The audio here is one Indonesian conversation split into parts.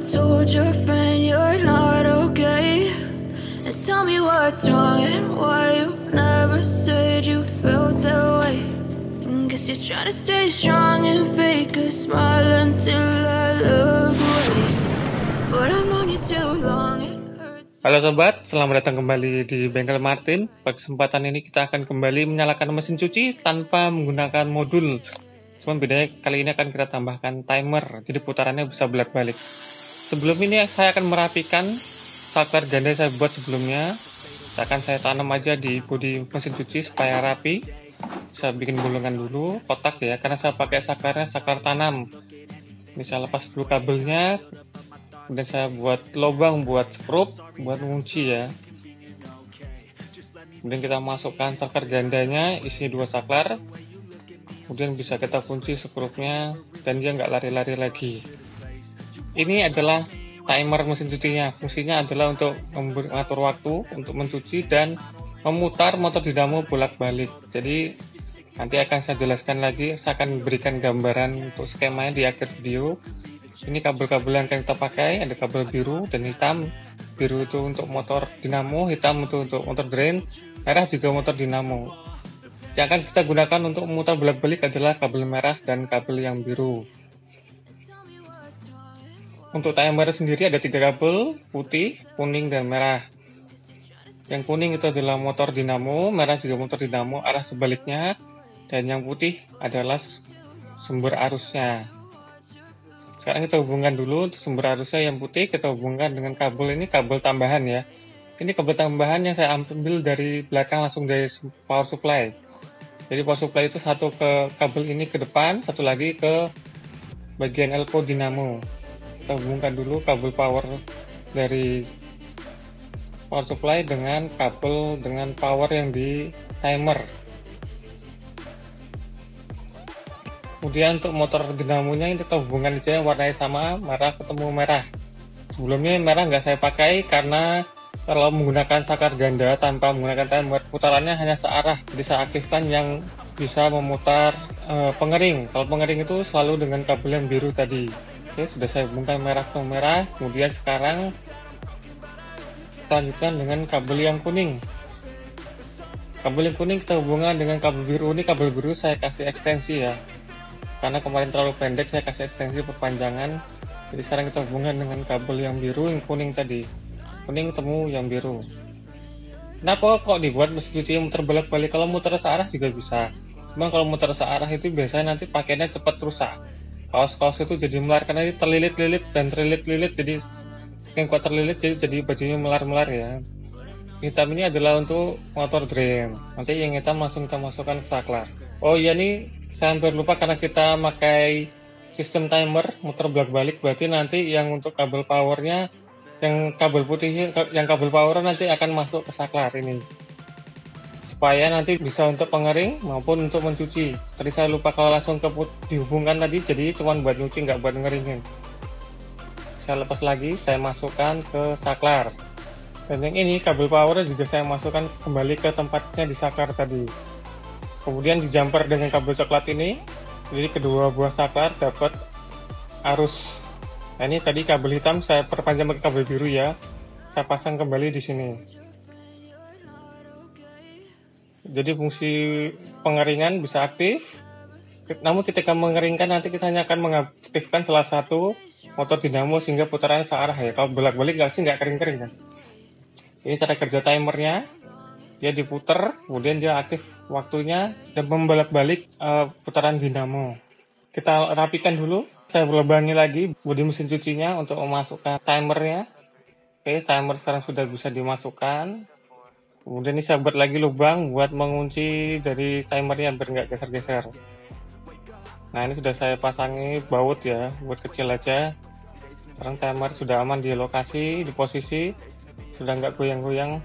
told your friend you're not okay? And tell me what's wrong and why you never said you felt that way. And guess you're trying to stay strong and fake a smile until I look away. But I've known you too long, it hurts. Halo sobat, selamat datang kembali di Bengkel Martin. Pada kesempatan ini kita akan kembali menyalakan mesin cuci tanpa menggunakan modul. Cuman bedanya kali ini akan kita tambahkan timer, jadi putarannya bisa bolak-balik. Sebelum ini saya akan merapikan saklar ganda saya buat sebelumnya. Akan saya tanam aja di bodi mesin cuci supaya rapi. Saya bikin bolongan dulu, kotak ya, karena saya pakai saklarnya saklar tanam. Ini saya lepas dulu kabelnya. Kemudian saya buat lubang buat skrup, buat ngunci ya. Kemudian kita masukkan saklar gandanya, isinya 2 saklar. Kemudian bisa kita kunci skrupnya dan dia nggak lari-lari lagi. Ini adalah timer mesin cucinya. Fungsinya adalah untuk mengatur waktu, untuk mencuci dan memutar motor dinamo bolak-balik. Jadi nanti akan saya jelaskan lagi, saya akan berikan gambaran untuk skemanya di akhir video. Ini kabel-kabel yang akan kita pakai, ada kabel biru dan hitam. Biru itu untuk motor dinamo, hitam itu untuk motor drain, merah juga motor dinamo. Yang akan kita gunakan untuk memutar bolak-balik adalah kabel merah dan kabel yang biru. Untuk timer sendiri ada 3 kabel, putih, kuning, dan merah. Yang kuning itu adalah motor dinamo, merah juga motor dinamo, arah sebaliknya, dan yang putih adalah sumber arusnya. Sekarang kita hubungkan dulu sumber arusnya yang putih, kita hubungkan dengan kabel ini, kabel tambahan ya. Ini kabel tambahan yang saya ambil dari belakang langsung dari power supply. Jadi power supply itu satu ke kabel ini ke depan, satu lagi ke bagian elko dinamo. Kita hubungkan dulu kabel power dari power supply dengan kabel dengan power yang di timer. Kemudian untuk motor dinamonya ini kita hubungkan aja warnanya sama, merah ketemu merah. Sebelumnya merah nggak saya pakai karena kalau menggunakan saklar ganda tanpa menggunakan timer, putarannya hanya searah. Jadi saya aktifkan yang bisa memutar pengering. Kalau pengering itu selalu dengan kabel yang biru tadi. Oke, sudah saya hubungkan merah ke merah. Kemudian sekarang kita lanjutkan dengan kabel yang kuning. Kabel yang kuning kita hubungkan dengan kabel biru. Ini kabel biru saya kasih ekstensi ya. Karena kemarin terlalu pendek, saya kasih ekstensi perpanjangan. Jadi sekarang kita hubungkan dengan kabel yang biru, yang kuning tadi. Kuning ketemu yang biru. Kenapa kok dibuat mesin cuci yang muter bolak-balik? Kalau muter searah juga bisa. Cuma kalau muter searah itu biasanya nanti pakainya cepat rusak. Kaos-kaos itu jadi melar karena itu terlilit-lilit dan terlilit-lilit, jadi saking kuat terlilit jadi bajunya melar-melar ya. Hitam ini adalah untuk motor drain. Nanti yang hitam langsung kita masukkan ke saklar. Oh iya nih, saya hampir lupa karena kita pakai sistem timer muter bolak-balik, berarti nanti yang untuk kabel powernya, yang kabel putihnya, yang kabel power nanti akan masuk ke saklar ini supaya nanti bisa untuk pengering maupun untuk mencuci. Tadi saya lupa kalau langsung dihubungkan tadi, jadi cuma buat nyuci nggak buat ngeringin. Saya lepas lagi, saya masukkan ke saklar. Dan yang ini kabel powernya juga saya masukkan kembali ke tempatnya di saklar tadi. Kemudian dijumper dengan kabel coklat ini, jadi kedua buah saklar dapat arus. Nah, ini tadi kabel hitam saya perpanjang ke kabel biru ya. Saya pasang kembali di sini. Jadi fungsi pengeringan bisa aktif. Namun ketika mengeringkan nanti kita hanya akan mengaktifkan salah satu motor dinamo sehingga putarannya searah ya. Kalau bolak-balik nggak kering-kering kan. Ini cara kerja timernya. Dia diputer, kemudian dia aktif waktunya dan membolak-balik putaran dinamo. Kita rapikan dulu. Saya berlubangi lagi bodi mesin cucinya untuk memasukkan timernya. Oke, timer sekarang sudah bisa dimasukkan. Kemudian ini saya buat lagi lubang buat mengunci dari timernya biar nggak geser-geser. Nah, ini sudah saya pasangi baut ya, buat kecil aja. Sekarang timer sudah aman di lokasi, di posisi, sudah nggak goyang-goyang.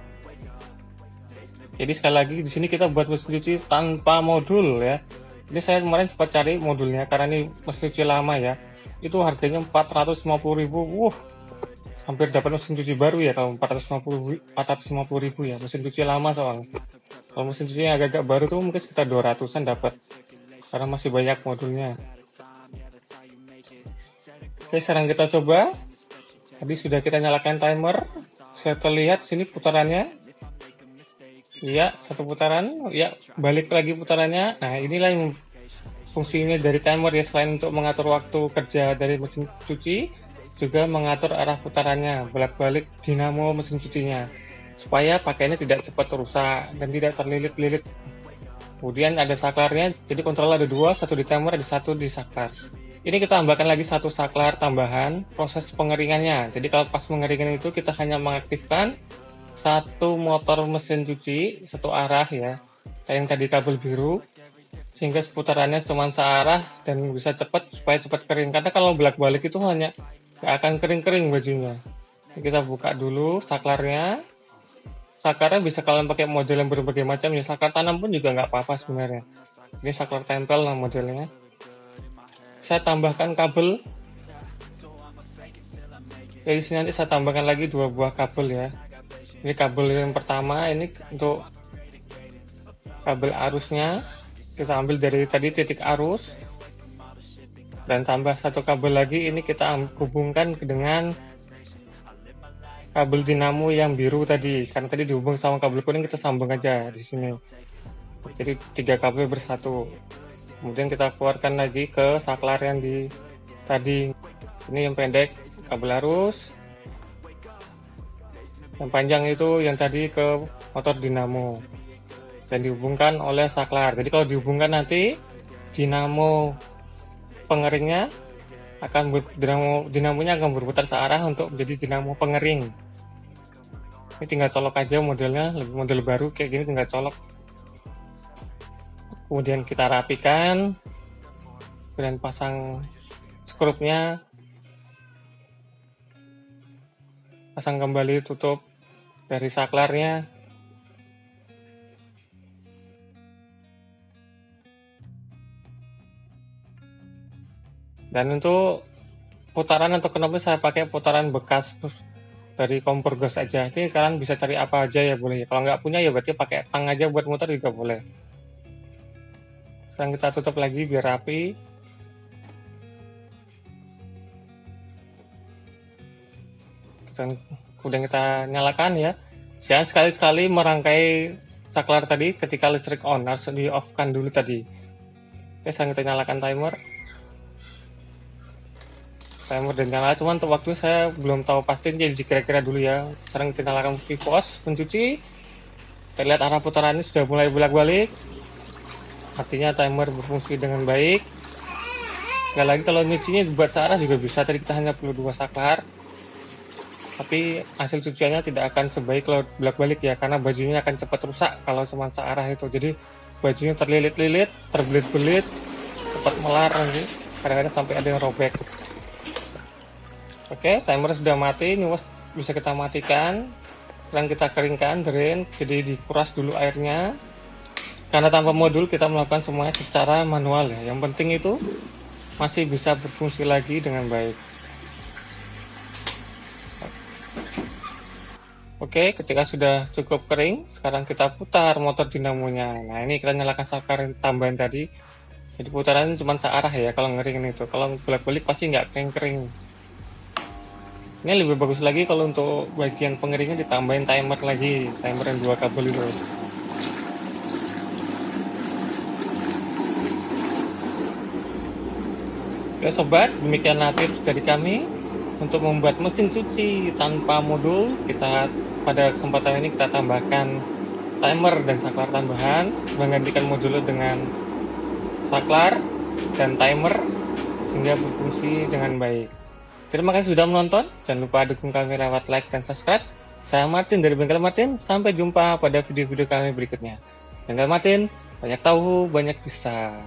Jadi sekali lagi di sini kita buat mesin cuci tanpa modul ya. Ini saya kemarin sempat cari modulnya karena ini mesin cuci lama ya. Itu harganya 450.000. Hampir dapat mesin cuci baru ya kalau 450.000 ya. Mesin cuci lama soalnya. Kalau mesin cuci yang agak-agak baru tuh mungkin sekitar 200-an dapat. Karena masih banyak modulnya. Oke, sekarang kita coba. Tadi sudah kita nyalakan timer. Bisa terlihat sini putarannya. Iya, satu putaran. Ya, balik lagi putarannya. Nah, inilah yang fungsinya dari timer ya, selain untuk mengatur waktu kerja dari mesin cuci, juga mengatur arah putarannya, bolak-balik dinamo mesin cucinya, supaya pakaiannya tidak cepat rusak dan tidak terlilit-lilit. Kemudian ada saklarnya, jadi kontrol ada dua, satu di timer, ada satu di saklar. Ini kita tambahkan lagi satu saklar tambahan, proses pengeringannya. Jadi kalau pas pengeringan itu kita hanya mengaktifkan satu motor mesin cuci, satu arah ya, kayak yang tadi kabel biru, sehingga seputarannya cuma searah dan bisa cepat, supaya cepat kering. Karena kalau bolak-balik itu hanya nggak akan kering-kering bajunya. Jadi kita buka dulu saklarnya. Saklarnya bisa kalian pakai model yang berbagai macam ya, saklar tanam pun juga nggak apa-apa sebenarnya. Ini saklar tempel lah modelnya. Saya tambahkan kabel. Jadi sini nanti saya tambahkan lagi 2 buah kabel ya. Ini kabel yang pertama, ini untuk kabel arusnya. Kita ambil dari tadi titik arus. Dan tambah satu kabel lagi, ini kita hubungkan dengan kabel dinamo yang biru tadi. Karena tadi dihubung sama kabel kuning, kita sambung aja di sini. Jadi 3 kabel bersatu. Kemudian kita keluarkan lagi ke saklar yang di tadi. Ini yang pendek kabel arus, yang panjang itu yang tadi ke motor dinamo dan dihubungkan oleh saklar. Jadi kalau dihubungkan nanti dinamo pengeringnya akan dinamonya akan berputar searah untuk menjadi dinamo pengering. Ini tinggal colok aja modelnya, model baru kayak gini tinggal colok. Kemudian kita rapikan dan pasang skrupnya, pasang kembali tutup dari saklarnya. Dan untuk putaran atau knopnya saya pakai putaran bekas dari kompor gas aja. Ini kalian bisa cari apa aja ya boleh. Kalau nggak punya ya berarti pakai tang aja buat muter juga boleh. Sekarang kita tutup lagi biar rapi. Kemudian kita nyalakan ya. Jangan sekali-sekali merangkai saklar tadi ketika listrik on, harus di off kan dulu tadi. Oke, sekarang kita nyalakan timer. Timer dan nyala, cuman untuk waktu saya belum tahu pasti, jadi kira-kira dulu ya. Sekarang kita nyalakan fungsi pos pencuci. Kita lihat arah putarannya sudah mulai bolak-balik. Artinya timer berfungsi dengan baik. Sekali lagi kalau nyucinya dibuat searah juga bisa. Tadi kita hanya perlu 2 saklar. Tapi hasil cuciannya tidak akan sebaik kalau bolak-balik ya, karena bajunya akan cepat rusak kalau cuma searah itu. Jadi bajunya terlilit-lilit, terbelit-belit, cepat melar nanti. Kadang-kadang sampai ada yang robek. Oke, timer sudah mati. Ini bisa kita matikan. Sekarang kita keringkan, drain. Jadi dikuras dulu airnya. Karena tanpa modul kita melakukan semuanya secara manual ya. Yang penting itu masih bisa berfungsi lagi dengan baik. Oke, ketika sudah cukup kering, sekarang kita putar motor dinamonya. Nah, ini kita nyalakan saklar tambahan tadi. Jadi putarannya cuma searah ya kalau ngeringin itu. Kalau bolak-balik pasti nggak kering-kering. Ini lebih bagus lagi kalau untuk bagian pengeringnya ditambahin timer lagi. Timer yang 2 kabel itu. Oke sobat, demikianlah tips dari kami untuk membuat mesin cuci tanpa modul. Pada kesempatan ini kita tambahkan timer dan saklar tambahan, menggantikan modul dengan saklar dan timer sehingga berfungsi dengan baik. Terima kasih sudah menonton. Jangan lupa dukung kami lewat like dan subscribe. Saya Martin dari Bengkel Martin. Sampai jumpa pada video-video kami berikutnya. Bengkel Martin, banyak tahu, banyak bisa.